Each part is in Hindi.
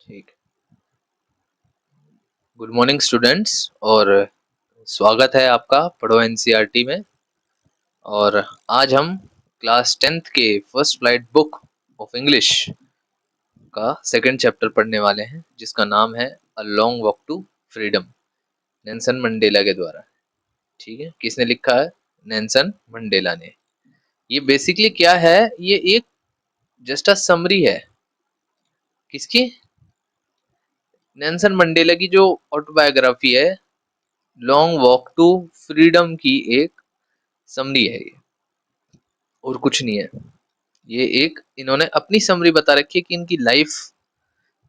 ठीक। गुड मॉर्निंग स्टूडेंट्स और स्वागत है आपका पढ़ो एनसीईआरटी में। और आज हम क्लास 10th के first flight book of English का सेकंड चैप्टर पढ़ने वाले हैं, जिसका नाम है a long walk to freedom, Nelson Mandela के द्वारा। ठीक है, किसने लिखा है? नेल्सन मंडेला ने। ये बेसिकली क्या है? ये एक जस्ट अ समरी है। किसकी? नेल्सन मंडेला की जो ऑटोबायोग्राफी है, लॉन्ग वॉक टू फ्रीडम की एक समरी है ये, और कुछ नहीं है। ये एक इन्होंने अपनी समरी बता रखी है कि इनकी लाइफ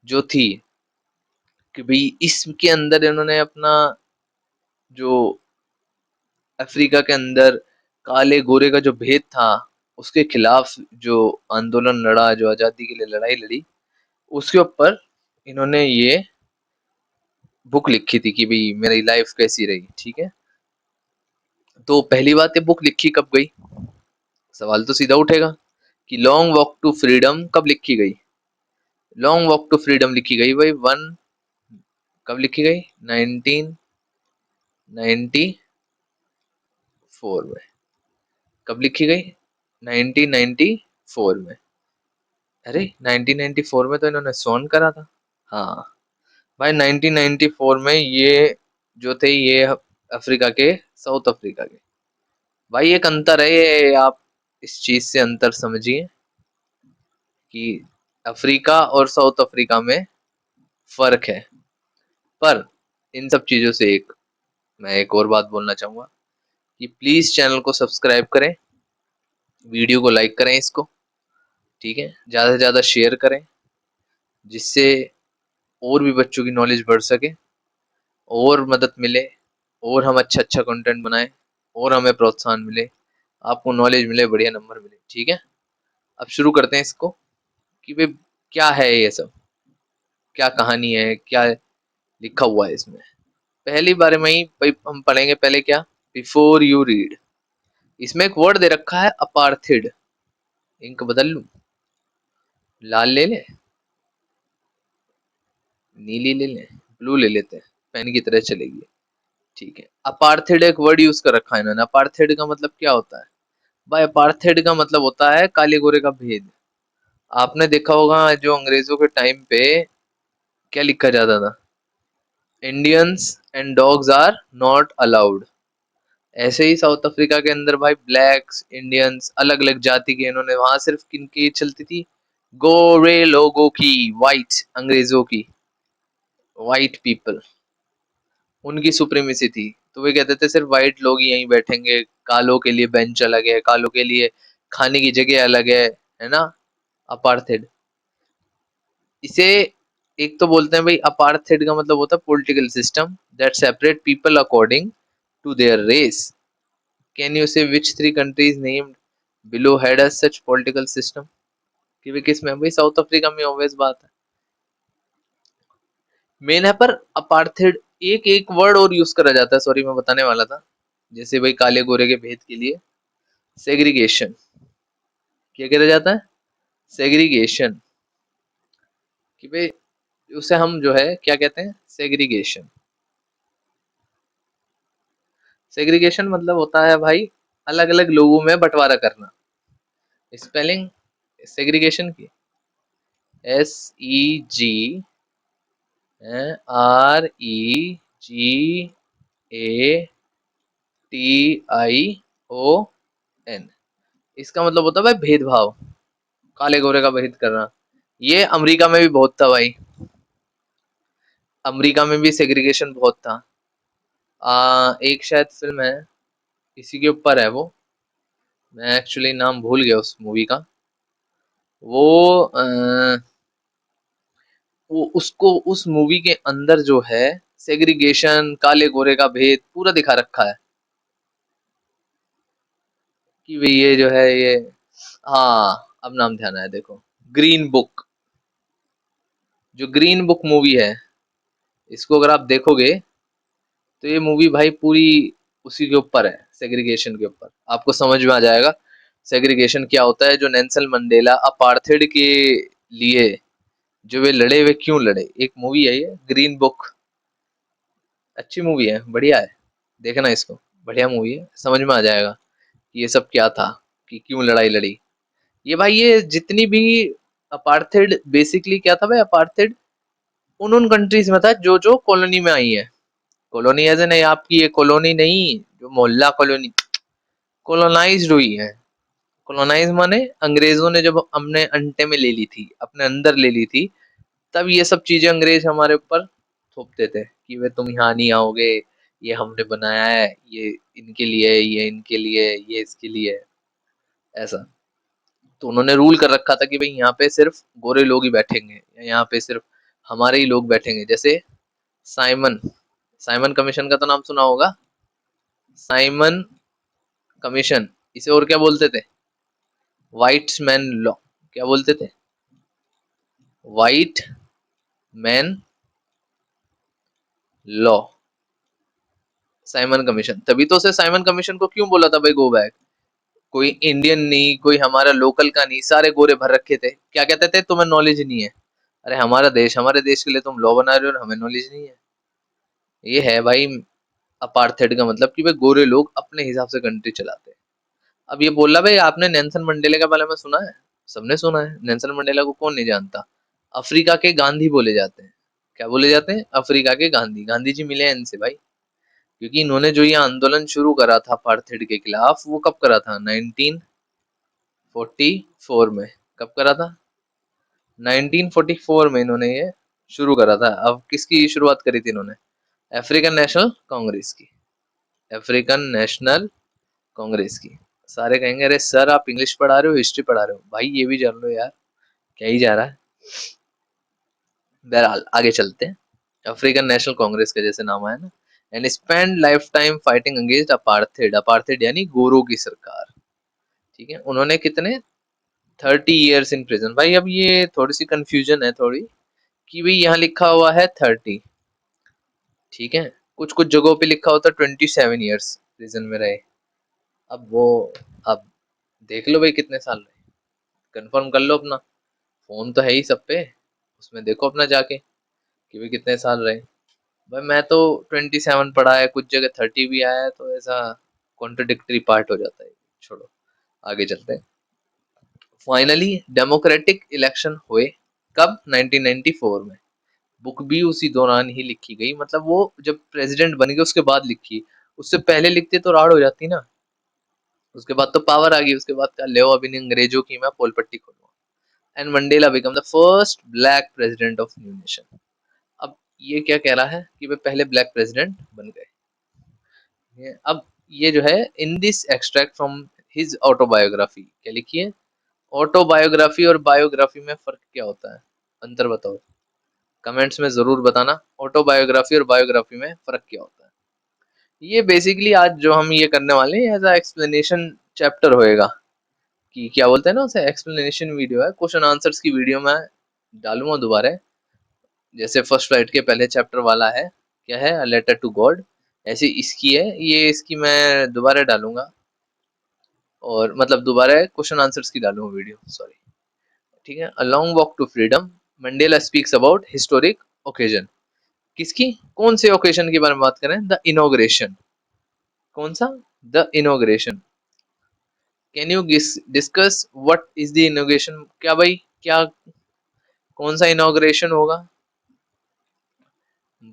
जो थी, कि भाई इसके अंदर इन्होंने अपना जो अफ्रीका के अंदर काले गोरे का जो भेद था, उसके खिलाफ जो आंदोलन लड़ा, जो आजादी के लिए लड़ाई लड़ी, उसके ऊपर इन्होंने ये बुक लिखी थी कि भाई मेरी लाइफ कैसी रही। ठीक है, तो पहली बात, ये बुक लिखी कब गई? सवाल तो सीधा उठेगा कि लॉन्ग वॉक टू फ्रीडम कब लिखी गई? लॉन्ग वॉक टू फ्रीडम लिखी गई भाई कब लिखी गई? 1994 में। कब लिखी गई? 1994 में। अरे 1994 में तो इन्होंने सोन करा था। हाँ भाई, 1994 में ये जो थे, ये अफ्रीका के, साउथ अफ्रीका के। भाई एक अंतर है ये, आप इस चीज से अंतर समझिए कि अफ्रीका और साउथ अफ्रीका में फर्क है। पर इन सब चीजों से मैं एक और बात बोलना चाहूंगा कि प्लीज चैनल को सब्सक्राइब करें, वीडियो को लाइक करें इसको। ठीक है, ज्यादा से ज्यादा शेयर करें, जिससे और भी बच्चों की नॉलेज बढ़ सके, और मदद मिले, और हम अच्छा अच्छा कंटेंट बनाएं, और हमें प्रोत्साहन मिले, आपको नॉलेज मिले, बढ़िया नंबर मिले। ठीक है, अब शुरू करते हैं इसको कि भाई क्या है ये सब, क्या कहानी है, क्या लिखा हुआ है इसमें। पहली बार में ही भाई हम पढ़ेंगे पहले क्या, बिफोर यू रीड। इसमें एक वर्ड दे रखा है अपार्थिड। इंक बदल लूं? लाल ले ले, नीली ले लें, ब्लू ले लेते हैं, पेन की तरह चलेगी। ठीक है, अपार्थिड एक वर्ड यूज कर रखा है इन्होंने। अपार्थिड का मतलब क्या होता है भाई? अपार्थिड का मतलब होता है काले गोरे का भेद। आपने देखा होगा जो अंग्रेजों के टाइम पे क्या लिखा जाता था, Indians and dogs are not allowed. ऐसे ही साउथ अफ्रीका के अंदर भाई ब्लैक्स, इंडियंस, अलग अलग जाति के, इन्होंने वहां सिर्फ किनकी चलती थी? गोरे लोगों की, वाइट, अंग्रेजों की, वाइट पीपल, उनकी सुप्रीमेसी थी। तो वे कहते थे सिर्फ व्हाइट लोग ही यहीं बैठेंगे, कालों के लिए बेंच अलग है, कालों के लिए खाने की जगह अलग है ना? अपार्थेड। इसे एक तो बोलते हैं भाई, अपार्थेड का मतलब होता है political system that separate people according to their race. Can you say which three countries named below had a such political system? कि वे किस में? भाई साउथ अफ्रीका में, ऑब्वियस बात है, मेन है। पर अपार्थेड एक एक वर्ड और यूज करा जाता है, सॉरी मैं बताने वाला था। जैसे भाई काले गोरे के भेद के लिए सेग्रीगेशन, क्या करा जाता है? सेग्रीगेशन। कि भाई उसे हम जो है क्या कहते हैं? सेग्रीगेशन। सेग्रीगेशन मतलब होता है भाई अलग अलग लोगों में बंटवारा करना। स्पेलिंग सेग्रीगेशन की SEGRATION। इसका मतलब होता है भाई भेदभाव, काले गोरे का भेद करना। ये अमेरिका में भी बहुत था भाई, अमेरिका में भी सेग्रीगेशन बहुत था। एक शायद फिल्म है, इसी के ऊपर है वो, मैं एक्चुअली नाम भूल गया उस मूवी का। वो वो उसको उस मूवी के अंदर जो है सेग्रीगेशन, काले गोरे का भेद पूरा दिखा रखा है कि भाई ये जो है ये। हाँ, अब नाम ध्यान आया, देखो, ग्रीन बुक। जो ग्रीन बुक मूवी है, इसको अगर आप देखोगे तो ये मूवी भाई पूरी उसी के ऊपर है, सेग्रीगेशन के ऊपर। आपको समझ में आ जाएगा सेग्रीगेशन क्या होता है, जो नेल्सन मंडेला अपार्थेड के लिए जो वे लड़े वे क्यों लड़े, एक मूवी है ये, ग्रीन बुक। अच्छी मूवी है, बढ़िया है, देखना इसको, बढ़िया मूवी है, समझ में आ जाएगा कि ये सब क्या था, कि क्यों लड़ाई लड़ी। ये भाई ये जितनी भी अपार्थेड, बेसिकली क्या था भाई अपार्थेड, उन उन कंट्रीज में था जो जो कॉलोनी में आई है। कॉलोनी एज नहीं, आपकी ये कॉलोनी नहीं जो मोहल्ला कॉलोनी, कॉलोनाइज्ड हुई है। कॉलोनाइज माने अंग्रेजों ने जब हमने अंटे में ले ली थी, अपने अंदर ले ली थी, तब ये सब चीजें अंग्रेज हमारे ऊपर थोपते थे कि वे तुम यहाँ नहीं आओगे, ये हमने बनाया है, ये इनके लिए है, ये इनके लिए है, ये इसके लिए है, ऐसा। तो उन्होंने रूल कर रखा था कि भाई यहाँ पे सिर्फ गोरे लोग ही बैठेंगे, यहाँ पे सिर्फ हमारे ही लोग बैठेंगे। जैसे साइमन, साइमन कमीशन का तो नाम सुना होगा, साइमन कमीशन, इसे और क्या बोलते थे, व्हाइट मैन लॉ, क्या बोलते थे, white man law, Simon commission. तभी तो उसे साइमन कमीशन को क्यों बोला था भाई गो बैक, कोई इंडियन नहीं, कोई हमारा लोकल का नहीं, सारे गोरे भर रखे थे, क्या कहते थे, तुम्हें नॉलेज नहीं है। अरे हमारा देश, हमारे देश के लिए तुम लॉ बना रहे हो और हमें नॉलेज नहीं है। ये है भाई अपार्थेड का मतलब, कि भाई गोरे लोग अपने हिसाब से कंट्री चलाते हैं। अब ये बोला भाई आपने नेल्सन मंडेला के बारे में सुना है, सबने सुना है, नेल्सन मंडेला को कौन नहीं जानता। अफ्रीका के गांधी बोले जाते हैं, क्या बोले जाते हैं, अफ्रीका के गांधी। गांधी जी मिले हैं इनसे भाई, क्योंकि इन्होंने जो ये आंदोलन शुरू करा था अपार्थेड के खिलाफ, वो कब करा था, 1944 में। कब करा था, 1944 में इन्होंने ये शुरू करा था। अब किसकी शुरुआत करी थी इन्होंने, अफ्रीकन नेशनल कांग्रेस की, अफ्रीकन नेशनल कांग्रेस की। सारे कहेंगे अरे सर आप इंग्लिश पढ़ा रहे हो, हिस्ट्री पढ़ा रहे हो, भाई ये भी जान लो यार, क्या ही जा रहा है। बहरहाल आगे चलते हैं। अफ्रीकन नेशनल कांग्रेस का जैसे नाम आया ना, and spend life time fighting against apartheid, apartheid यानी गोरों की सरकार। ठीक है, उन्होंने कितने, 30 years इन प्रिजन। भाई अब ये थोड़ी सी कंफ्यूजन है थोड़ी, कि भाई यहाँ लिखा हुआ है 30, ठीक है, कुछ कुछ जगहों पे लिखा होता है 27 years प्रिजन में रहे। अब वो, अब देख लो भाई कितने साल रहे, कंफर्म कर लो अपना, फोन तो है ही सब पे, उसमें देखो अपना जाके कि भाई कितने साल रहे। भाई मैं तो 27 पढ़ा है, कुछ जगह 30 भी आया है, तो ऐसा कॉन्ट्रडिक्टरी पार्ट हो जाता है। छोड़ो, आगे चलते हैं। फाइनली डेमोक्रेटिक इलेक्शन हुए, कब, 1994 में। बुक भी उसी दौरान ही लिखी गई, मतलब वो जब प्रेसिडेंट बन गए उसके बाद लिखी, उससे पहले लिखते तो राड़ हो जाती ना। उसके बाद तो पावर आ गई, उसके बाद का ले अब इन अंग्रेजों की मैं पोल पट्टी खोलूंगा। And Mandela become the first black president of new nation. अब ये क्या कह रहा है कि वे पहले ब्लैक प्रेसिडेंट बन गए। अब ये जो है, in this extract from his autobiography, क्या लिखिए, ऑटोबायोग्राफी और बायोग्राफी में फर्क क्या होता है, अंतर बताओ, कमेंट्स में जरूर बताना, ऑटोबायोग्राफी और बायोग्राफी में फर्क क्या होता है। ये बेसिकली आज जो हम ये करने वाले हैं एज अ एक्सप्लेनेशन चैप्टर होएगा, कि क्या बोलते हैं ना उसे, एक्सप्लेनेशन वीडियो है, क्वेश्चन आंसर्स की वीडियो मैं डालूंगा दोबारा। जैसे फर्स्ट फ्लाइट के पहले चैप्टर वाला है, क्या है, अ लेटर टू गॉड, ऐसी इसकी है ये, इसकी मैं दोबारा डालूंगा, और मतलब दोबारा क्वेश्चन आंसर्स की डालूंगा वीडियो, सॉरी। ठीक है, a long walk to freedom, Mandela speaks about historic occasion. किसकी, कौन से ओकेजन के बारे में बात करें, द इनोग्रेशन, कौन सा, the inauguration. Can you discuss what is the inauguration, क्या भाई, क्या, कौन सा इनोग्रेशन होगा,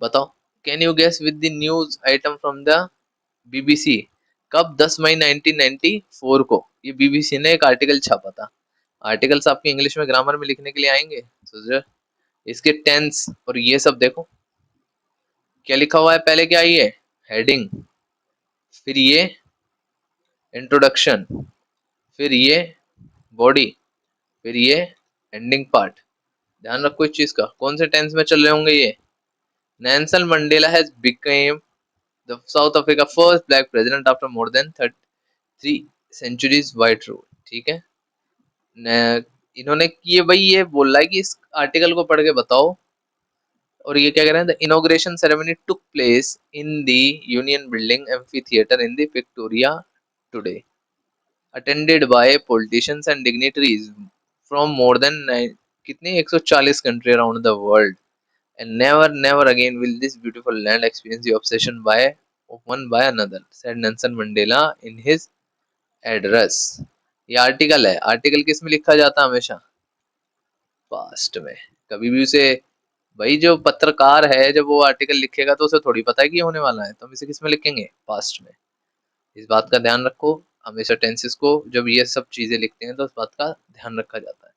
बताओ। Can you guess with the news item from the BBC, कब, 10 मई 1994 को ये बीबीसी ने एक आर्टिकल छापा था। आर्टिकल्स आपके इंग्लिश में ग्रामर में लिखने के लिए आएंगे, सोच, इसके टेंस और ये सब देखो क्या लिखा हुआ है, पहले क्या आई है, हेडिंग, फिर ये इंट्रोडक्शन, फिर ये बॉडी, फिर ये एंडिंग पार्ट। ध्यान रखो इस चीज का, कौन से टेंस में चल रहे होंगे ये। Nelson Mandela has became the south Africa first black president after more than 3 centuries white rule. ठीक है, इन्होंने ये भाई ये बोल रहा है कि इस आर्टिकल को पढ़ के बताओ, और ये क्या कह रहे हैं, the inauguration ceremony took place in the union building amphi theatre in the Victoria today, attended by politicians and dignitaries from more than कितनी 140 country around the world, and never again will this beautiful land experience the obsession by one by another, said Nelson Mandela in his address. ये आर्टिकल है, आर्टिकल किस में लिखा जाता है हमेशा? पास्ट में। कभी भी उसे, भाई जो पत्रकार है जब वो आर्टिकल लिखेगा तो उसे थोड़ी पता है कि ये होने वाला है, तो हम इसे किस में लिखेंगे? पास्ट में। इस बात का ध्यान रखो, हमेशा टेंसेस को जब ये सब चीजें लिखते हैं तो उस बात का ध्यान रखा जाता है।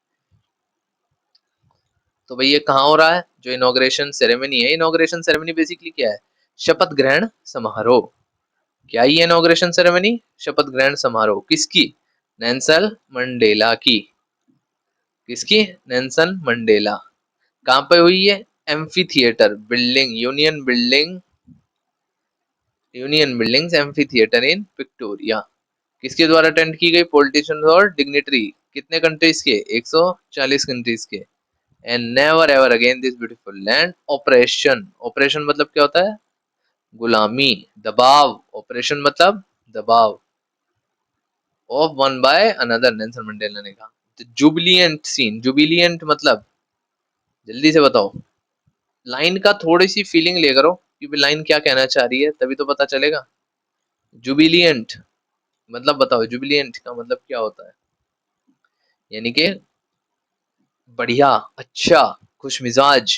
तो भाई ये कहाँ हो रहा है? जो इनॉग्रेशन सेरेमनी है, इनॉग्रेशन सेरेमनी बेसिकली क्या है? शपथ ग्रहण समारोह। क्या ये इनॉग्रेशन सेरेमनी? शपथ ग्रहण समारोह किसकी? नेल्सन मंडेला की। किसकी? Nelson Mandela. कहाँ पे हुई है? Amphi theatre building, union buildings amphi theatre in Victoria. किसके द्वारा अटेंड की गई? पॉलिटिशियंस और डिग्निटरी। कितने कंट्रीज के? 140 कंट्रीज के। And never ever again this beautiful land operation. Operation मतलब क्या होता है? गुलामी, दबाव। ऑपरेशन मतलब दबाव। Of one by another, Nelson Mandela ने कहा। जुबिलियंट सीन, जुबिलियंट मतलब, जल्दी से बताओ। लाइन का थोड़ी सी फीलिंग ले करो कि लाइन क्या कहना चाह रही है, तभी तो पता चलेगा। जुबिलियंट मतलब बताओ, जुबिलियंट का मतलब क्या होता है? यानी कि बढ़िया, अच्छा, खुश मिजाज।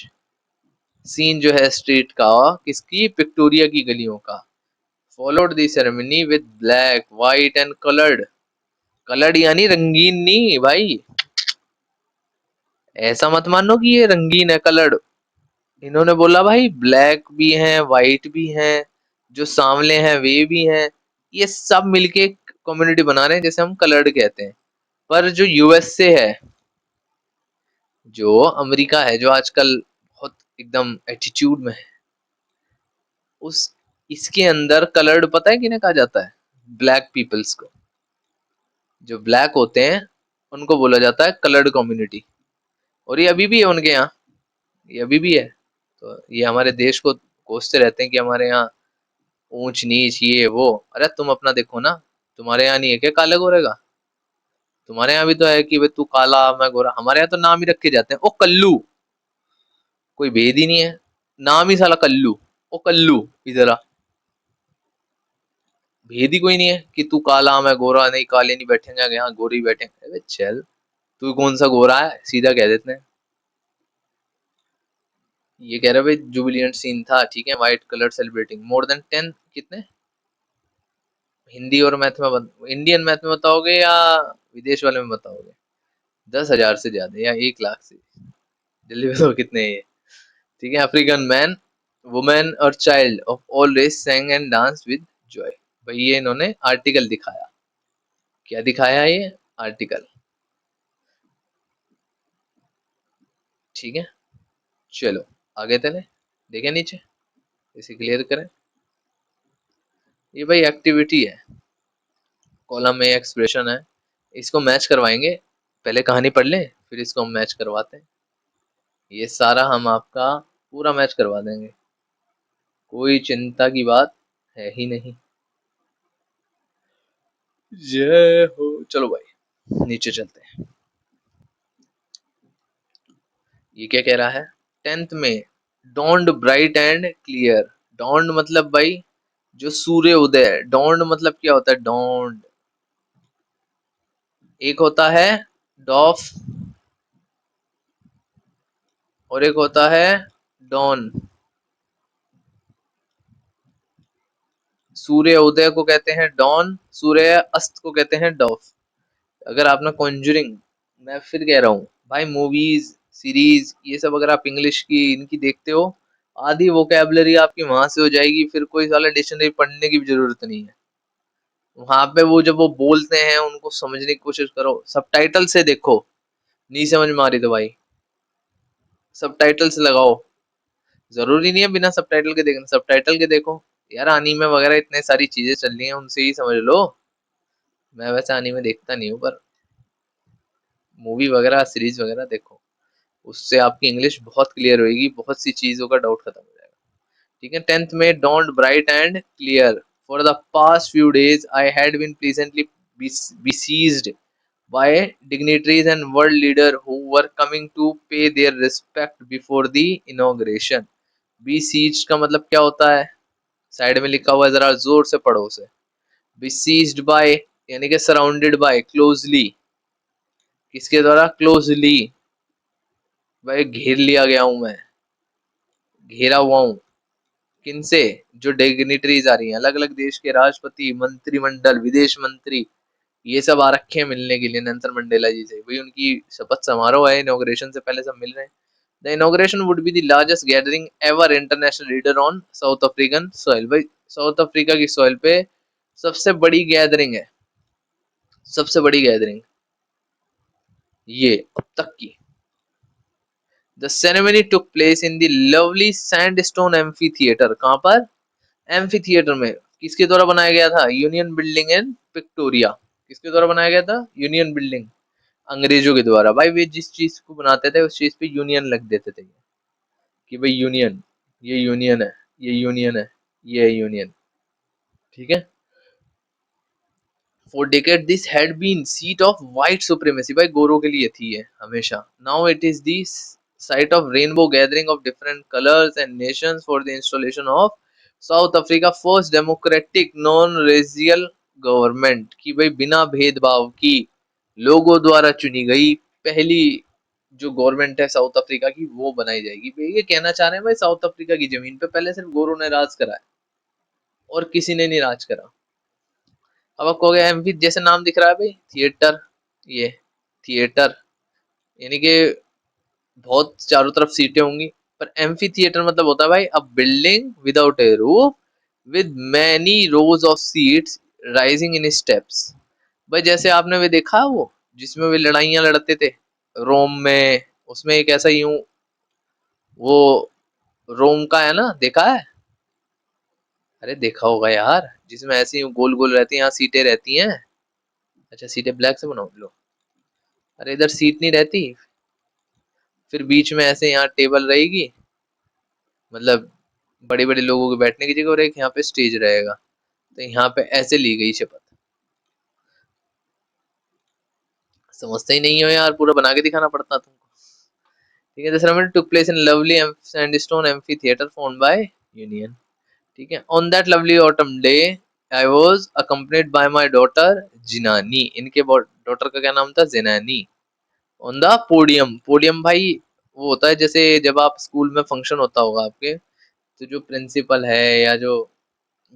सीन जो है स्ट्रीट का, किसकी? विक्टोरिया की गलियों का। Followed the ceremony with black white and coloured. Coloured यानी रंगीन नहीं भाई, ऐसा मत मानो कि ये रंगीन है कलर्ड। इन्होंने बोला भाई ब्लैक भी हैं, व्हाइट भी हैं, जो सांवले हैं वे भी हैं, ये सब मिलके कम्युनिटी बना रहे हैं, जैसे हम कलर्ड कहते हैं। पर जो यूएस से है, जो अमेरिका है, जो आजकल बहुत एकदम एटीट्यूड में है, उस इसके अंदर कलर्ड पता है किन्हें कहा जाता है? ब्लैक पीपल्स को। जो ब्लैक होते हैं उनको बोला जाता है कलर्ड कम्युनिटी। और ये अभी भी है उनके यहाँ, ये अभी भी है। तो ये हमारे देश को कोसते रहते हैं कि हमारे यहाँ ऊंच नीच ये वो। अरे तुम अपना देखो ना, तुम्हारे यहाँ नहीं है क्या काले गोरे का? तुम्हारे यहाँ भी तो है कि भाई तू काला मैं गोरा, हमारे यहाँ तो नाम ही रखे जाते हैं, ओ कल्लू। कोई भेद ही नहीं है, नाम ही साला कल्लू। ओ कल्लू, इधर आ। भेद ही कोई नहीं है कि तू काला मैं गोरा, नहीं काले नहीं बैठेंगे यहाँ, गोरी बैठेंगे। अबे चल, तू कौन सा गोरा है, सीधा कह देते हैं। ये कह रहे भाई जुबिलियंट सीन था, ठीक है, white colour celebrating more than 10, कितने? हिंदी और मैथ में इंडियन मैथ में बताओगे या विदेश वाले में बताओगे? 10,000 से ज्यादा या 1 लाख से? जल्दी बताओ कितने हैं ये। ठीक है, अफ्रीकन मैन, वुमेन और child of all race sang and dance with joy. भाई ये इन्होंने आर्टिकल दिखाया। क्या दिखाया ये? आर्टिकल। ठीक है, चलो आगे चले, देखें नीचे, इसे क्लियर करें। ये भाई एक्टिविटी है, कॉलम में एक्सप्रेशन है, इसको मैच करवाएंगे। पहले कहानी पढ़ लें फिर इसको हम मैच करवाते हैं। ये सारा हम आपका पूरा मैच करवा देंगे, कोई चिंता की बात है ही नहीं। जय हो। चलो भाई नीचे चलते हैं। ये क्या कह रहा है? 10th में dawned bright and clear. Dawned मतलब भाई जो सूर्य उदय है। डॉन्ड मतलब क्या होता है? डॉन्ड एक होता है डॉफ और एक होता है डॉन। सूर्य उदय को कहते हैं डॉन, सूर्य अस्त को कहते हैं डॉफ। अगर आपने कॉन्जरिंग, मैं फिर कह रहा हूँ भाई, मूवीज सीरीज ये सब अगर आप इंग्लिश की इनकी देखते हो, आधी वोकेबलरी आपकी वहां से हो जाएगी, फिर कोई साला डिक्शनरी पढ़ने की भी जरूरत नहीं है। वहां पे वो जब वो बोलते हैं उनको समझने की कोशिश करो, सबटाइटल से देखो। नहीं समझ में आ रही तो भाई सबटाइटल से लगाओ। जरूरी नहीं है बिना सबटाइटल के देखना, सबटाइटल के देखो। यार एनीमे वगैरह इतने सारी चीजें चल रही हैं, उनसे ही समझ लो। मैं वैसे एनीमे देखता नहीं हूँ, पर मूवी वगैरह सीरीज वगैरह देखो, उससे आपकी इंग्लिश बहुत क्लियर होगी, बहुत सी चीजों का डाउट खत्म हो जाएगा। ठीक है, 10th में dawned bright and clear. For the past few days I had been pleasantly besieged by dignitaries and world leader who were coming to pay their respect before the inauguration. Besieged का मतलब क्या होता है? साइड में लिखा हुआ है, जरा जोर से पढ़ो उसे। Besieged by यानी कि सराउंडेड बाय, क्लोजली, किसके द्वारा? क्लोजली, भाई घेर लिया गया हूं मैं, घेरा हुआ हूं। किनसे? जो डिग्निटरीज आ रही हैं, अलग अलग देश के राष्ट्रपति, मंत्रिमंडल, विदेश मंत्री, ये सब आ रखे हैं मिलने के लिए नेल्सन मंडेला जी से। भाई उनकी शपथ समारोह है, इनॉग्रेशन से पहले सब मिल रहे हैं। The inauguration would be the largest gathering ever international leader on south African soil. भाई साउथ अफ्रीका की सॉइल पे सबसे बड़ी गैदरिंग है, सबसे बड़ी गैदरिंग ये अब तक की। The ceremony took place in the lovely sandstone amphi theatre. कहां पर? एम्फी थिएटर में। किसके द्वारा बनाया गया था? Union building in Victoria. किसके द्वारा बनाया गया था? यूनियन बिल्डिंग, अंग्रेजों के द्वारा। भाई वे जिस चीज को बनाते थे उस चीज पे यूनियन लग देते थे कि भाई यूनियन, ये यूनियन है, ये यूनियन है, ये है यूनियन। ठीक है। For decades this had been seat of white supremacy। भाई गोरों के लिए थी ये हमेशा। Now it is the site of rainbow gathering of different colors and nations for the installation of South Africa first democratic non-racial government। कि भाई बिना भेदभाव की लोगों द्वारा चुनी गई पहली जो गवर्नमेंट है साउथ अफ्रीका की, वो बनाई जाएगी। भाई ये कहना चाह रहे हैं भाई साउथ अफ्रीका की जमीन पे पहले सिर्फ गोरों ने राज करा है और किसी ने नहीं राज करा। अब आपको हो गया एम्फी, जैसे नाम दिख रहा है भाई थिएटर, ये थिएटर यानी कि बहुत चारों तरफ सीटें होंगी। पर एम्फी थिएटर मतलब होता है भाई a building without a roof with many rows of seats rising in steps. भाई जैसे आपने वे देखा है वो जिसमें वे लड़ाइयां लड़ते थे रोम में, उसमें एक ऐसा यूं वो रोम का है ना, देखा है? अरे देखा होगा यार, जिसमें ऐसी गोल गोल रहती हैं, यहाँ सीटें रहती हैं। अच्छा सीटें ब्लैक से बनाओ लो। अरे इधर सीट नहीं रहती, फिर बीच में ऐसे यहाँ टेबल रहेगी, मतलब बड़े बड़े लोगों के बैठने की जगह, और एक यहाँ पे स्टेज रहेगा। तो यहाँ पे ऐसे ली गई शपथ। समझते ही नहीं हो यार, पूरा बना के दिखाना पड़ता तुमको। ठीक है। The ceremony took place in lovely sandstone amphitheatre found by union. ठीक है। On that lovely autumn day I was accompanied by my daughter Zenani. इनके डॉटर का क्या नाम था? Zenani. On the podium, podium भाई वो होता है जैसे जब आप स्कूल में फंक्शन होता होगा आपके, तो जो प्रिंसिपल है या जो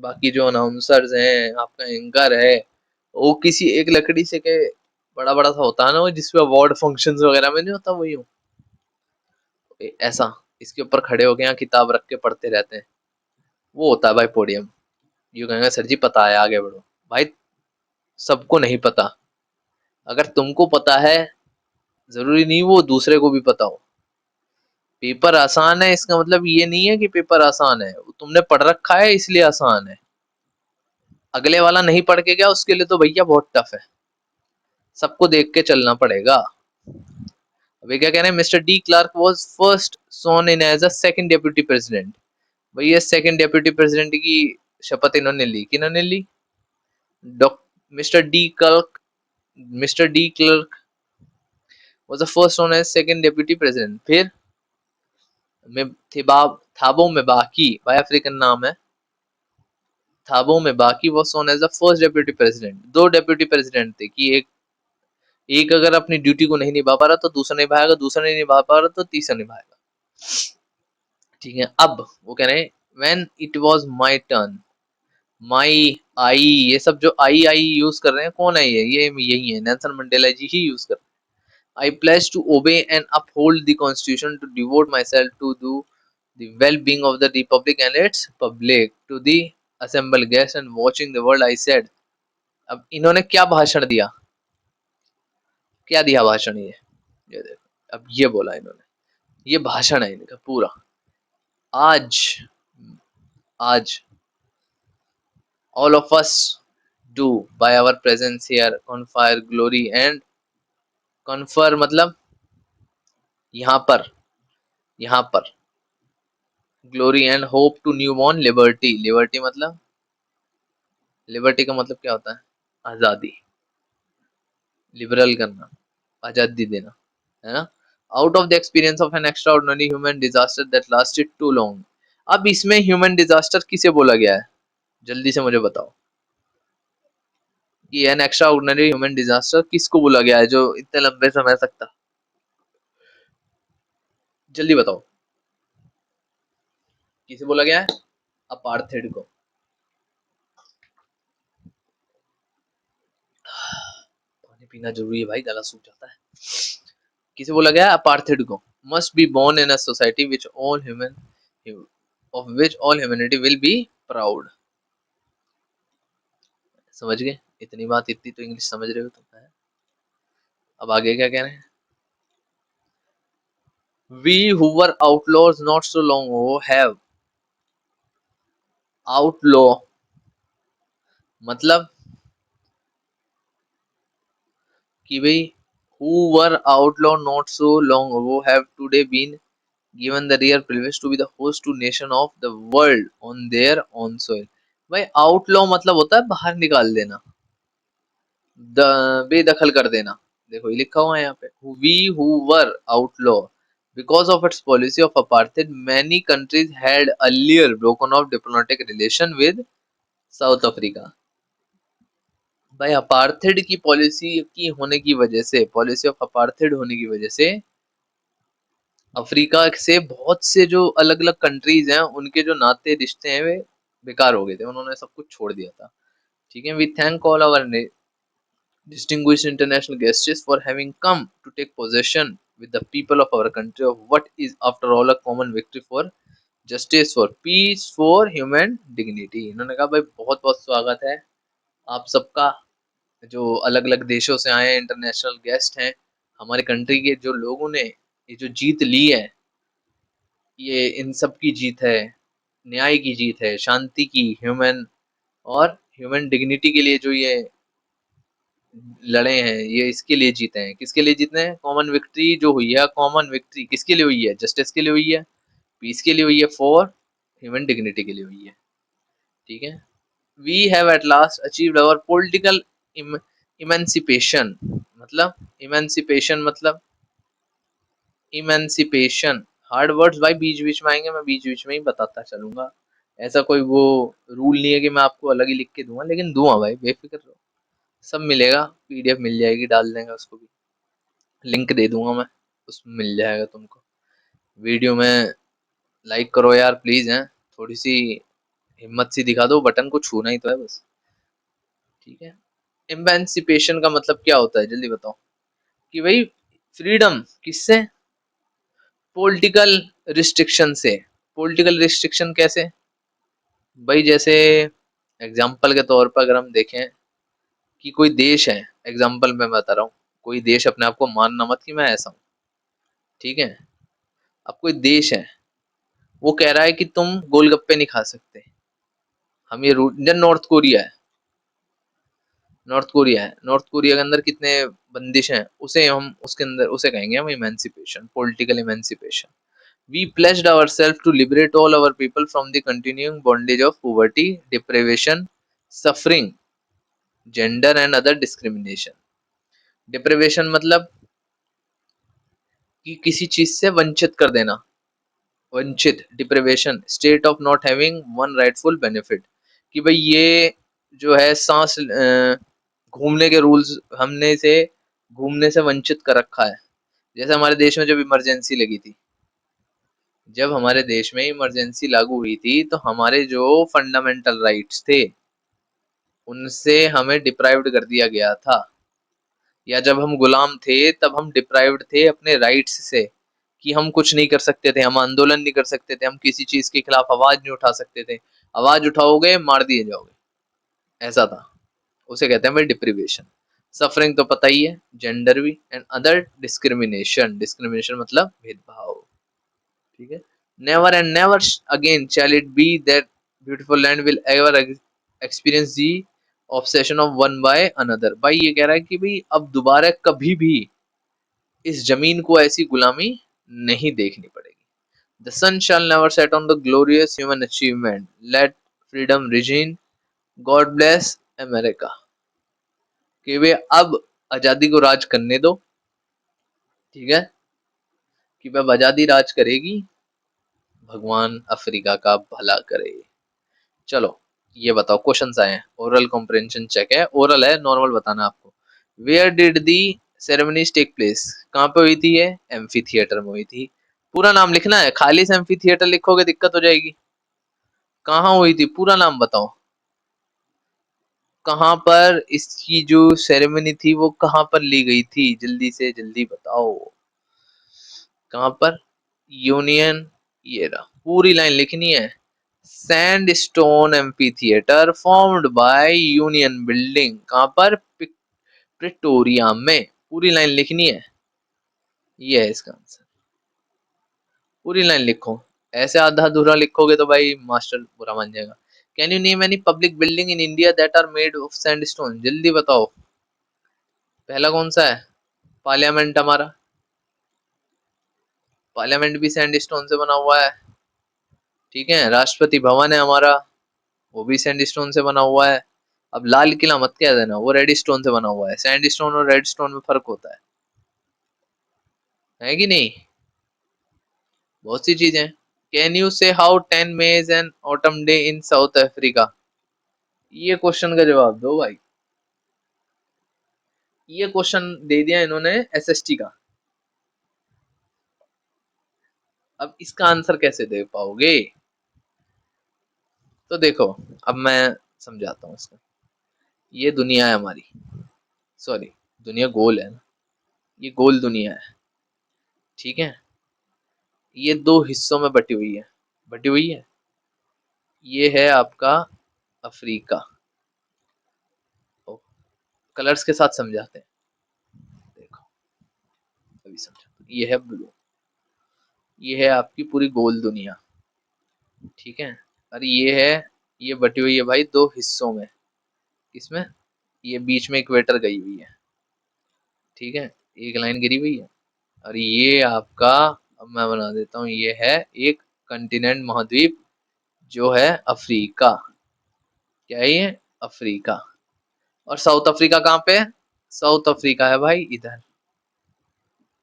बाकी जो अनाउंसर्स हैं, आपका एंकर है, वो किसी एक लकड़ी से के बड़ा बड़ा सा होता है ना, वो जिसपे अवार्ड फंक्शंस वगैरह में नहीं होता, वही हो ऐसा, इसके ऊपर खड़े हो गए यहाँ किताब रख के पढ़ते रहते हैं, वो होता है भाई पोडियम। यू कहेंगे सर जी पता है, आगे बढ़ो। भाई सबको नहीं पता, अगर तुमको पता है जरूरी नहीं वो दूसरे को भी पता हो। पेपर आसान है इसका मतलब ये नहीं है कि पेपर आसान है, तुमने पढ़ रखा है इसलिए आसान है। अगले वाला नहीं पढ़ के गया उसके लिए तो भैया बहुत टफ है, सबको देख के चलना पड़ेगा। अभी क्या कह रहे हैं? Mister de Klerk was first sworn in as a second deputy president. भैया सेकंड डेप्यूटी प्रेसिडेंट की शपथ इन्होंने ली, किन्होंने ली? Mister de Klerk, mister de Klerk was the first sworn as second deputy president. फिर में थाबो में बाकी, भाई अफ्रीकन नाम है, थाबो में बाकी वो sworn as the first deputy president. दो डेप्यूटी प्रेसिडेंट थे कि एक एक अगर अपनी ड्यूटी को नहीं निभा पा रहा तो दूसरा निभाएगा, दूसरा नहीं निभा पा रहा तो तीसरा निभाएगा। ठीक है। अब वो कह रहे हैं when it was my turn, my, I, ये सब जो आई आई यूज कर रहे हैं, कौन है ये यही है, नेल्सन मंडेला जी ही यूज कर रहे हैं। I pledge to obey and uphold the constitution to devote myself to do the well being of the republic and its public to the assemble guest and watching the world, I said. अब इन्होंने क्या भाषण दिया, क्या दिया भाषण ये देखो अब ये बोला इन्होंने, ये भाषण है इनका पूरा। आज, आज all of us do by our presence here confer glory and confer मतलब यहाँ पर, यहाँ पर glory and hope to newborn liberty। liberty मतलब, liberty का मतलब क्या होता है? आजादी। लिबरल करना, आजादी देना, है ना। Out of the experience of an extraordinary human disaster that lasted too long. अब इसमें ह्यूमन डिजास्टर किसे बोला गया है, जल्दी से मुझे बताओ कि N extraordinary human disaster किसको बोला गया है जो इतने लंबे समय तक था, जल्दी बताओ किसे बोला गया है, अपार्थेड को। पानी पीना जरूरी है भाई, गला सूख जाता है। किसे बोला गया है, अपार्थेड को। Must be born in a society which all human of which all humanity will be proud. समझ गए, इतनी बात, इतनी तो इंग्लिश समझ रहे हो तुम, है? अब आगे क्या कह रहे हैं, we who were outlaws not so long ago have, outlaw मतलब कि भाई who were outlawed not so long ago have today been given the rare privilege to be the host to nation of the world on their own soil। भाई आउटलॉ मतलब होता है बाहर निकाल देना, बेदखल कर देना। देखो ये लिखा हुआ है यहाँ पे, we who were outlaw because of its policy of apartheid many countries had earlier broken off diplomatic relation with South Africa। भाई अपार्थेड की पॉलिसी की होने की वजह से, पॉलिसी ऑफ अपार्थेड होने की वजह से अफ्रीका से बहुत से जो अलग अलग कंट्रीज हैं उनके जो नाते रिश्ते हैं वे बेकार हो गए थे, उन्होंने सब कुछ छोड़ दिया था। ठीक है, we thank all our distinguished international guests for having come to take possession with the people of our country of what is after all a common victory for justice for peace for human dignity। इन्होंने कहा भाई बहुत बहुत स्वागत है आप सबका, जो अलग अलग देशों से आए हैं, इंटरनेशनल गेस्ट हैं, हमारे कंट्री के जो लोगों ने ये जो जीत ली है, ये इन सब की जीत है, न्याय की जीत है, शांति की, ह्यूमन और ह्यूमन डिग्निटी के लिए जो ये लड़े हैं, ये इसके लिए जीते हैं। किसके लिए जीते हैं, कॉमन विक्ट्री जो हुई है, कॉमन विक्ट्री किसके लिए हुई है, जस्टिस के लिए हुई है, पीस के लिए हुई है, फॉर ह्यूमन डिग्निटी के लिए हुई है। ठीक है, we have at last achieved our political emancipation. मतलब इमेंसिपेशन मतलब इमेंसिपेशन, हार्ड वर्ड्स भाई बीच बीच में आएंगे, मैं बीच बीच में ही बताता चलूंगा। ऐसा कोई वो रूल नहीं है कि मैं आपको अलग ही लिख के दूंगा, लेकिन दूंगा भाई, बेफिक्र रहो, सब मिलेगा, पीडीएफ मिल जाएगी, डाल देंगे उसको भी, लिंक दे दूंगा मैं, उसमें मिल जाएगा तुमको। वीडियो में लाइक करो यार प्लीज, हैं थोड़ी सी हिम्मत सी दिखा दो, बटन को छूना ही तो है बस। ठीक है, इमेंसिपेशन का मतलब क्या होता है, जल्दी बताओ कि भाई फ्रीडम किससे, पॉलिटिकल रिस्ट्रिक्शन से। पॉलिटिकल रिस्ट्रिक्शन कैसे, भाई जैसे एग्जाम्पल के तौर पर अगर हम देखें कि कोई देश है, एग्जाम्पल मैं बता रहा हूँ, कोई देश अपने आप को मानना मत कि मैं ऐसा हूँ, ठीक है। अब कोई देश है, वो कह रहा है कि तुम गोलगप्पे नहीं खा सकते, हम ये रूल, जन नॉर्थ कोरिया है, नॉर्थ कोरिया है, नॉर्थ कोरिया के अंदर कितने बंदिश हैं, उसे हम उसके अंदर उसे कहेंगे हम emancipation, political emancipation. We pledged ourselves to liberate all our people from the continuing bondage of poverty, deprivation, suffering, gender and other discrimination। deprivation मतलब कि किसी चीज से वंचित कर देना, वंचित, deprivation, state of not having one rightful benefit, कि भाई ये जो है सांस घूमने के रूल्स हमने इसे घूमने से वंचित कर रखा है। जैसे हमारे देश में जब इमरजेंसी लगी थी, जब हमारे देश में इमरजेंसी लागू हुई थी तो हमारे जो फंडामेंटल राइट्स थे उनसे हमें डिप्राइव्ड कर दिया गया था, या जब हम गुलाम थे तब हम डिप्राइव्ड थे अपने राइट्स से, कि हम कुछ नहीं कर सकते थे, हम आंदोलन नहीं कर सकते थे, हम किसी चीज के खिलाफ आवाज नहीं उठा सकते थे, आवाज उठाओगे मार दिए जाओगे, ऐसा था। उसे कहते हैं भाई डिप्रीवेशन। सफरिंग तो पता ही है, जेंडर भी, एंड अदर डिस्क्रिमिनेशन, डिस्क्रिमिनेशन मतलब भेदभाव। ठीक है, never and never again shall it be that beautiful land will ever experience the obsession of one by another. भाई ये कह रहा है कि भाई अब दोबारा कभी भी इस जमीन को ऐसी गुलामी नहीं देखनी पड़ेगी। The sun shall never set on the glorious human achievement. Let freedom reign. God bless America। कि वे अब आजादी को राज करने दो, ठीक है, कि जब आजादी राज करेगी, भगवान अफ्रीका का भला करे। चलो ये बताओ, क्वेश्चंस आए हैं, ओरल कॉम्प्रिहेंशन चेक है, ओरल है, नॉर्मल बताना आपको। Where did the ceremonies take place, कहाँ पे हुई थी ये? एम्फी थिएटर में हुई थी। पूरा नाम लिखना है, खाली से एम्फी थिएटर लिखोगे दिक्कत हो जाएगी। कहाँ हुई थी, पूरा नाम बताओ। कहाँ पर इसकी जो सेरेमनी थी वो कहाँ पर ली गई थी, जल्दी से जल्दी बताओ। कहाँ पर? यूनियन, ये रहा, पूरी लाइन लिखनी है। Sand stone amphi theatre formed by union building, कहाँ पर? प्रिटोरिया में। पूरी लाइन लिखनी है, ये है इसका आंसर। पूरी लाइन लिखो, ऐसे आधा अधूरा लिखोगे तो भाई मास्टर बुरा मान जाएगा। Can you name any public building in India that are made of sandstone, जल्दी बताओ। पहला कौन सा है? पार्लियामेंट हमारा, पार्लियामेंट भी सैंडस्टोन से बना हुआ है, ठीक है। राष्ट्रपति भवन है हमारा, वो भी सैंडस्टोन से बना हुआ है। अब लाल किला मत कह देना, वो रेड स्टोन से बना हुआ है। सैंडस्टोन और रेड स्टोन में फर्क होता है कि नहीं? बहुत सी चीजें। कैन यू से how 10 May is an autumn day in south Africa, ये क्वेश्चन का जवाब दो भाई। ये क्वेश्चन दे दिया इन्होंने एसएसटी का, अब इसका आंसर कैसे दे पाओगे? तो देखो, अब मैं समझाता हूँ इसको। ये दुनिया है हमारी, सॉरी, दुनिया गोल है ना, ये गोल दुनिया है, ठीक है। ये दो हिस्सों में बटी हुई है, बटी हुई है। ये है आपका अफ्रीका, कलर्स के साथ समझाते हैं, देखो अभी समझा। ये है ब्लू, ये है आपकी पूरी गोल दुनिया, ठीक है। और ये है, ये बटी हुई है भाई दो हिस्सों में, किसमें? ये बीच में इक्वेटर गई हुई है, ठीक है, एक लाइन गिरी हुई है। और ये आपका, अब मैं बना देता हूँ, ये है एक कंटिनेंट, महाद्वीप, जो है अफ्रीका। क्या है ये? अफ्रीका। और साउथ अफ्रीका कहाँ पे है? साउथ अफ्रीका है भाई इधर,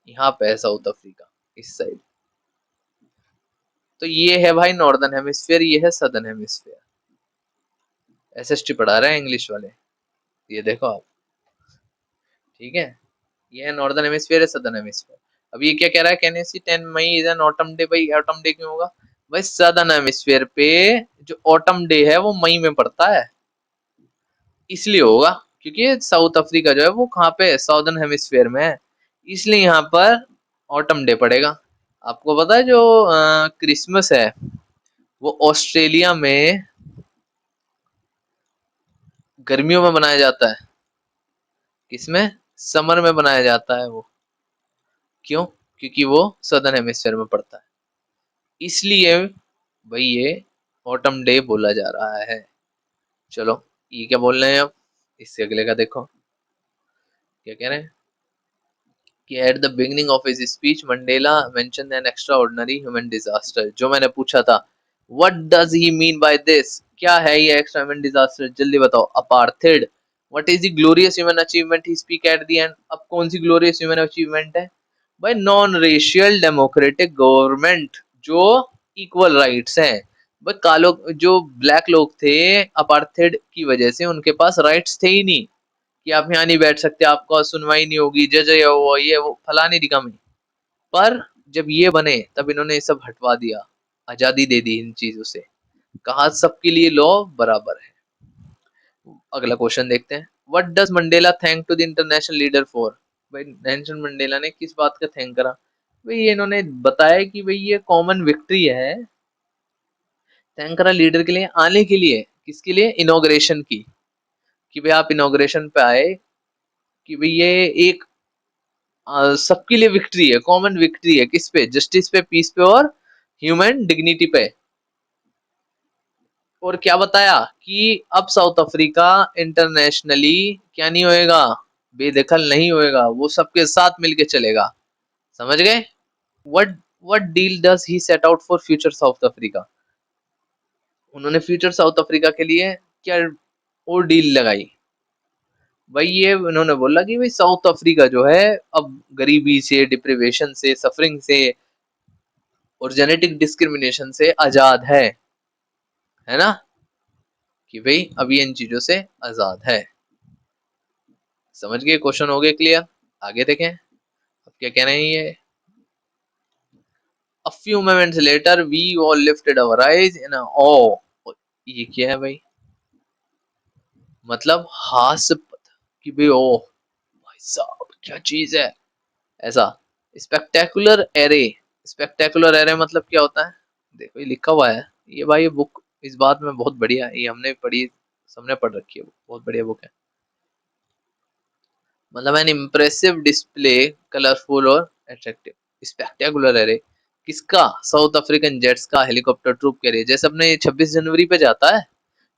यहाँ पे है साउथ अफ्रीका, इस साइड। तो ये है भाई नॉर्दर्न हेमिस्फीयर, ये है सदर्न हेमिस्फीयर। एसएसटी पढ़ा रहे हैं इंग्लिश वाले, ये देखो आप, ठीक है। ये है नॉर्दर्न हेमिस्फीयर है, सदर्न हेमिस्फीयर। अब ये क्या कह रहा है? Can you see 10 May is an autumn day, भाई ऑटम डे क्यों होगा? भाई सदर्न हेमिस्फीयर पे जो ऑटम डे है वो मई में पड़ता है, इसलिए होगा। क्योंकि साउथ अफ्रीका जो है वो कहाँ पे है? साउदर्न हेमिस्फीयर में है, इसलिए यहाँ पर ऑटम डे पड़ेगा। आपको पता है जो क्रिसमस है वो ऑस्ट्रेलिया में गर्मियों में मनाया जाता है, किसमें? समर में बनाया जाता है वो। क्यों? क्योंकि वो सदर्न हेमिस्फीयर में पड़ता है, इसलिए भाई ये ऑटम डे बोला जा रहा है। चलो ये क्या बोल रहे हैं अब, इससे अगले का देखो क्या कह रहे हैं कि at the beginning of his speech Mandela mention N extraordinary human disaster, जो मैंने पूछा था, what does he mean by this, क्या है ये एक्स्ट्रा ह्यूमन डिजास्टर, जल्दी बताओ। Apartheid. What is the glorious human achievement he speak at the end, अब कौन सी ग्लोरियस ह्यूमन अचीवमेंट है? भाई नॉन रेशियल डेमोक्रेटिक गवर्नमेंट, जो इक्वल राइट्स हैं। भाई कालो जो ब्लैक लोग थे, अपार्थेड की वजह से उनके पास राइट्स थे ही नहीं, कि आप यहाँ नहीं बैठ सकते, आपका सुनवाई नहीं होगी, जज ये वो फलानी दिखामी। पर जब ये बने तब इन्होंने ये सब हटवा दिया, आजादी दे दी इन चीजों से, कहा सबके लिए लॉ बराबर है। अगला क्वेश्चन देखते हैं, what does Mandela thank to the international leader for, भाई नेल्सन मंडेला ने किस बात का थैंक करा? भाई ये इन्होंने बताया कि भाई ये कॉमन विक्ट्री है, थैंक करा लीडर के लिए, आने के लिए, किसके लिए? इनॉग्रेशन की, कि भाई आप इनॉग्रेशन पे आए, कि भाई ये एक सबके लिए विक्ट्री है, कॉमन विक्ट्री है, किस पे? जस्टिस पे, पीस पे और ह्यूमन डिग्निटी पे। और क्या बताया कि अब साउथ अफ्रीका इंटरनेशनली क्या नहीं होएगा? बेदखल नहीं होएगा, वो सबके साथ मिलके चलेगा। समझ गए? What what deal does he set out for future south Africa, उन्होंने फ्यूचर साउथ अफ्रीका के लिए क्या और डील लगाई? भाई ये उन्होंने बोला कि भाई साउथ अफ्रीका जो है अब गरीबी से, डिप्रिवेशन से, सफरिंग से और जेनेटिक डिस्क्रिमिनेशन से आजाद है ना, कि भाई अभी इन चीजों से आजाद है। समझ गए? क्वेश्चन हो गए क्लियर? आगे देखें अब क्या कह रहे हैं ये। A few moments later we all lifted our eyes in a awe। ये क्या है भाई? मतलब हास्य कि भाई ओ भाई साहब क्या चीज है ऐसा। स्पेक्टेकुलर एरे, स्पेक्टेकुलर एरे मतलब क्या होता है? देखो ये लिखा हुआ है, ये भाई ये बुक इस बात में बहुत बढ़िया है, ये हमने पढ़ी, सबने पढ़ रखी है, बहुत बढ़िया बुक है। मतलब एन इम्प्रेसिव डिस्प्ले, कलरफुल और अट्रैक्टिव। स्पेक्टेकुलर एरे किसका? साउथ अफ्रीकन जेट्स का, हेलीकॉप्टर ट्रूप के लिए। जैसे अपने 26 जनवरी पे जाता है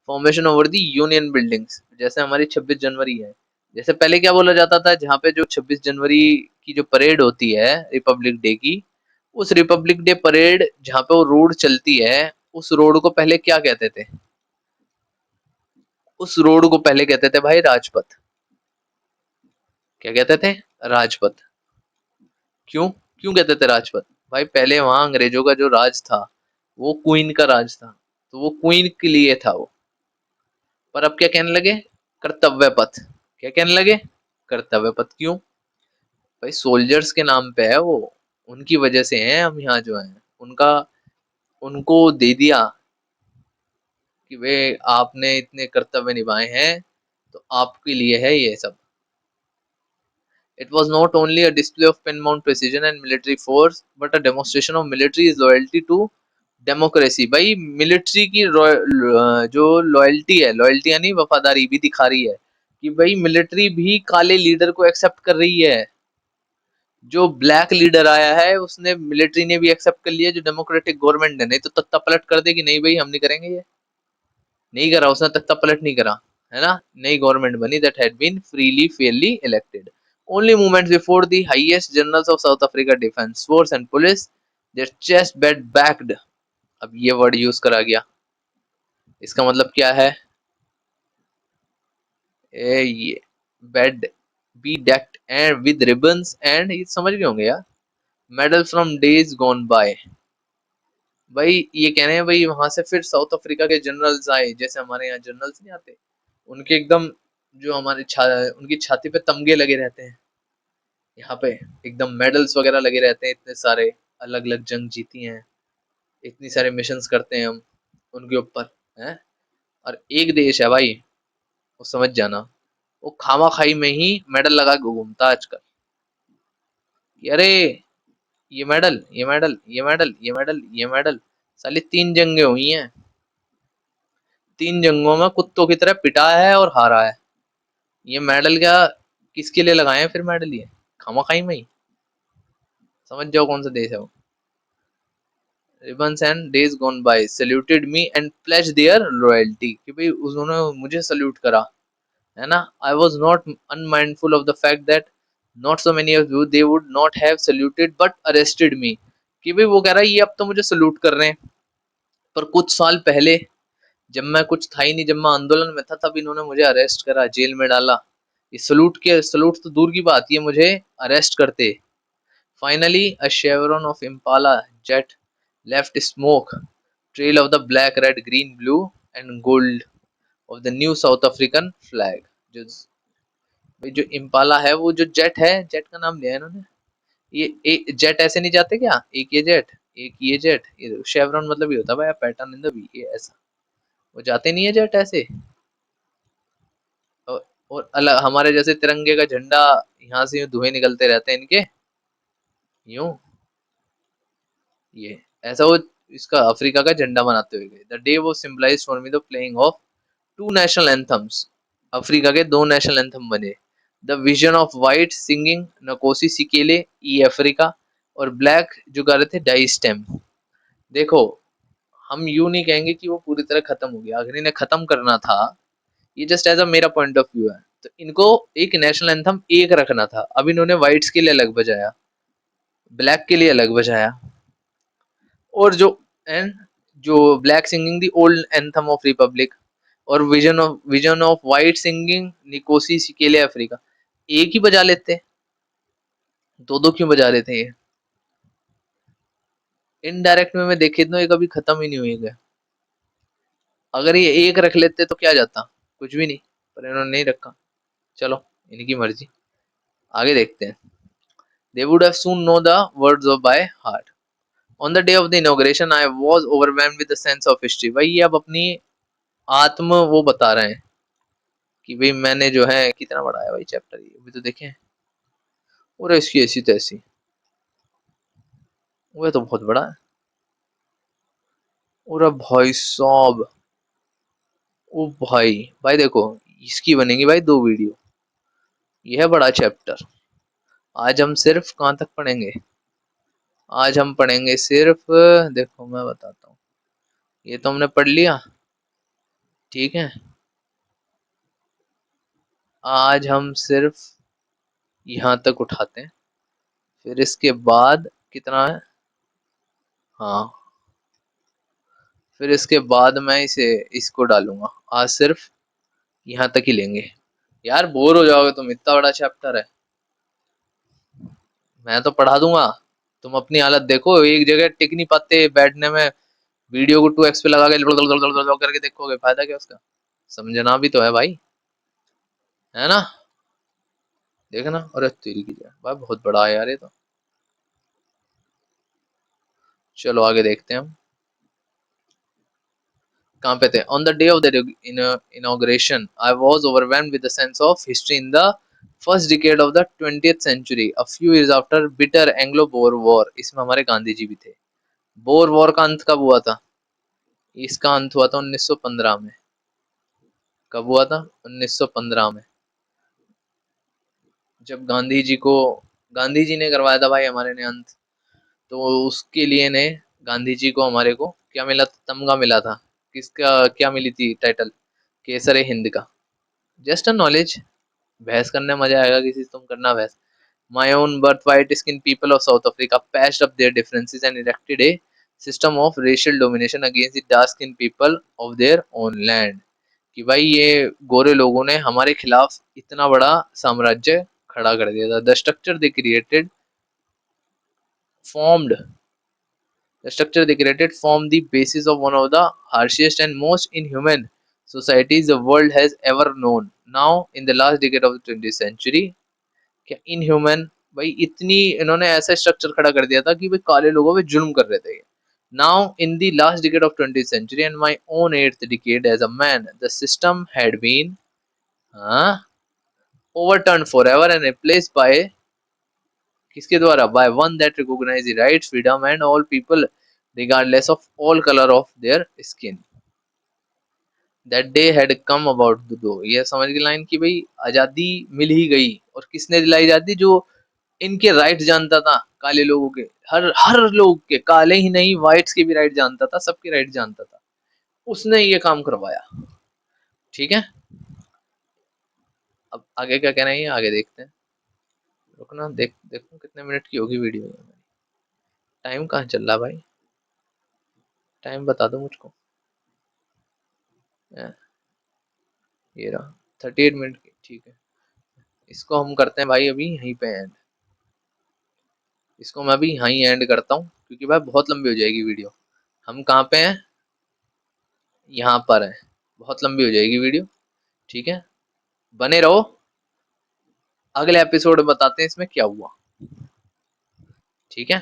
formation over the union buildings, जैसे हमारी 26 जनवरी है। जैसे पहले क्या बोला जाता था, जहाँ पे जो 26 जनवरी की जो परेड होती है रिपब्लिक डे की, उस रिपब्लिक डे परेड जहाँ पे वो रोड चलती है, उस रोड को पहले क्या कहते थे? उस रोड को पहले कहते थे भाई राजपथ। क्या कहते थे? राजपथ। क्यों? क्यों कहते थे राजपथ? भाई पहले वहां अंग्रेजों का जो राज था वो क्वीन का राज था, तो वो क्वीन के लिए था वो। पर अब क्या कहने लगे? कर्तव्य पथ। क्या कहने लगे? कर्तव्य पथ। क्यों? भाई सोल्जर्स के नाम पे है वो, उनकी वजह से हैं हम यहाँ जो हैं, उनका उनको दे दिया कि वे आपने इतने कर्तव्य निभाए हैं तो आपके लिए है ये सब। It was not only a display of pin-mount precision and military force, but a demonstration of military's loyalty to democracy। भाई मिलिट्री की जो लॉयल्टी है, लॉयल्टी यानी वफादारी भी दिखा रही है कि भाई मिलिट्री भी काले लीडर को एक्सेप्ट कर रही है। जो ब्लैक लीडर आया है उसने, मिलिट्री ने भी एक्सेप्ट कर लिया, जो डेमोक्रेटिक गवर्नमेंट ने। नहीं तो तख्ता पलट कर देगी, नहीं भाई हम नहीं करेंगे ये। नहीं करा उसने, तख्ता पलट नहीं करा, है ना। नई गवर्नमेंट बनी that had been freely fairly elected. Only moments before the highest generals of South Africa defence force and police their chest bedecked. अब ये वर्ड यूज करा गया, इसका मतलब क्या है? ये bed bedecked and with ribbons and, ये समझ गए होंगे यार, medal from days gone by. भाई ये कह रहे हैं भाई वहां से फिर साउथ अफ्रीका के जनरल्स आए, जैसे हमारे यहाँ जनरल्स नहीं आते, उनके एकदम जो हमारे उनकी छाती पे तमगे लगे रहते हैं, यहाँ पे एकदम मेडल्स वगैरह लगे रहते हैं, इतने सारे अलग अलग जंग जीती हैं, इतनी सारे मिशंस करते हैं हम उनके ऊपर, हैं। और एक देश है भाई, वो समझ जाना, वो खामा खाई में ही मेडल लगा के घूमता है आजकल कि अरे ये मेडल, ये मेडल, ये मेडल, ये मेडल, ये मेडल। साली 3 जंगें हुई हैं, 3 जंगों में कुत्तों की तरह पिटा है और हारा है। ये मेडल क्या किसके लिए लगाए हैं फिर मेडल? ये खामा खाई में ही। समझ जाओ कौन सा देश है वो। Ribbons and days gone by saluted me and pledge their loyalty, कि भाई उन्होंने मुझे सल्यूट करा, है ना। I was not unmindful of the fact that not so many of you they would not have saluted but arrested me. कि भाई वो कह रहा है ये अब तो मुझे सल्यूट कर रहे हैं, पर कुछ साल पहले जब मैं कुछ था ही नहीं, जब मैं आंदोलन में था, तब इन्होंने मुझे अरेस्ट करा, जेल में डाला। ये सलूट तो दूर की बात, ये मुझे अरेस्ट करते। Finally a शेवरन of Impala jet left smoke trail of the black red green blue and gold of the new south African flag. जो भाई जो इम्पाला है, वो जो जेट है, जेट का नाम लिया है इन्होंने। ये जेट ऐसे नहीं जाते क्या? एक ये जेट, एक ये जेट, ये शेवरन मतलब ये होता है भाई पैटर्न इन द वी, ये ऐसा वो जाते नहीं है जेट ऐसे। और अलग हमारे जैसे तिरंगे का झंडा, यहाँ से यूं धुएं निकलते रहते हैं इनके, यूं, ये ऐसा वो इसका अफ्रीका का झंडा बनाते हुए गए। द डे वो symbolize for me the playing of two national anthems. Africa के 2 नेशनल एंथम बने। The vision of white singing Nkosi Sikelele ई अफ्रीका, और ब्लैक जो गा रहे थे डाई स्टेम। देखो हम यूं नहीं कहेंगे कि वो पूरी तरह खत्म हो गया, अगर इन्हें खत्म करना था, ये जस्ट एज अ मेरा पॉइंट ऑफ व्यू है, तो इनको एक नेशनल एंथम एक रखना था। अब इन्होंने व्हाइट्स के लिए अलग बजाया, ब्लैक के लिए अलग बजाया, और जो एंड जो black singing the old anthem of republic, और vision of white singing Nkosi Sikelele Africa. एक ही बजा लेते, दो दो क्यों बजा रहे थे ये? इनडायरेक्ट में देखे तो ये कभी खत्म ही नहीं हुई। अगर ये एक रख लेते तो क्या जाता, कुछ भी नहीं, पर इन्होंने नहीं रखा। चलो, इनकी मर्जी। आगे देखते हैं। They would have soon know the words of by heart. On the day of the inauguration, I was overwhelmed with the sense of history. भाई ये अब अपनी आत्म वो बता रहे हैं कि भाई मैंने जो है कितना बड़ा है भाई चैप्टर, ये अभी तो देखें। और इसकी ऐसी तैसी, वो तो बहुत बड़ा है। और भाई साहब, ओ भाई, भाई देखो, इसकी बनेगी भाई 2 वीडियो। यह है बड़ा चैप्टर। आज हम सिर्फ कहाँ तक पढ़ेंगे? आज हम पढ़ेंगे सिर्फ, देखो मैं बताता हूँ, ये तो हमने पढ़ लिया, ठीक है। आज हम सिर्फ यहाँ तक उठाते हैं, फिर इसके बाद कितना है, हाँ, फिर इसके बाद मैं इसको डालूंगा। आज सिर्फ यहाँ तक ही लेंगे। यार बोर हो जाओगे तुम, इतना बड़ा चैप्टर है। मैं तो पढ़ा दूंगा, तुम अपनी हालत देखो, एक जगह टिक नहीं पाते बैठने में। वीडियो को 2x पे लगा के करके देखोगे, फायदा क्या उसका? समझना भी तो है भाई, है ना? देखना, अरे तेरी की जाए भाई, बहुत बड़ा है यार ये तो। चलो आगे देखते हैं हम, कहाँ पे थे। On the day of the inauguration I was overwhelmed with the sense of history in the first decade of the 20th century a few years after bitter Anglo Boer war. इसमें हमारे गांधी जी भी थे। बोर वॉर का अंत कब हुआ था? इसका अंत हुआ था 1915 में। कब हुआ था? 1915 में, जब गांधी जी ने करवाया था भाई हमारे ने अंत। तो उसके लिए ने गांधी जी को, हमारे को क्या मिला था? तमगा मिला था। किसका क्या मिली थी टाइटल? केसर हिंद का। जस्ट अ नॉलेज, बहस करने में मजा आएगा किसी से, तुम करना बहस। My own birth white skin people of South Africa patched up there differences and erected A system of racial domination against the dark skin people of their own land. कि भाई ये गोरे लोगों ने हमारे खिलाफ इतना बड़ा साम्राज्य खड़ा कर दिया था। The structure they created formed The structure they created formed the basis of one of the harshest and most inhuman societies the world has ever known. Now, in the last decade of the 20th century, क्या इनह्यूमन, भाई इतनी इन्होंने ऐसा स्ट्रक्चर खड़ा कर दिया था कि भाई काले लोगों पे जुल्म कर रहे थे। Now, in the last decade of 20th century and my own 8th decade as a man, the system had been overturned forever and replaced by किसके द्वारा? By one that recognise the rights freedom and all people regardless of all colour of their skin. That day had come about the though. ये समझ की लाइन की भाई आजादी मिल ही गई। और किसने दिलाई आजादी? जो इनके राइट्स जानता था, काले लोगों के, हर हर लोग के, काले ही नहीं व्हाइट्स के भी राइट जानता था, सबके राइट जानता था, उसने ये काम करवाया। ठीक है, अब आगे क्या कहना है ये आगे देखते हैं। रुकना, देखो कितने मिनट की होगी वीडियो। टाइम कहाँ चल रहा भाई? टाइम बता दो मुझको। ये रहा 38 मिनट की, ठीक है। इसको हम करते हैं भाई अभी यहीं पे एंड। इसको मैं अभी यहीं एंड करता हूँ क्योंकि भाई बहुत लंबी हो जाएगी वीडियो। हम कहाँ पे हैं? यहाँ पर है, बहुत लंबी हो जाएगी वीडियो। ठीक है, बने रहो, अगले एपिसोड में बताते हैं इसमें क्या हुआ। ठीक है,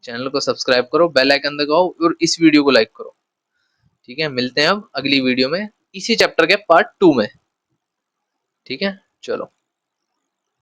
चैनल को सब्सक्राइब करो, बेल आइकन दबाओ और इस वीडियो को लाइक करो। ठीक है, मिलते हैं अब अगली वीडियो में इसी चैप्टर के पार्ट 2 में। ठीक है, चलो।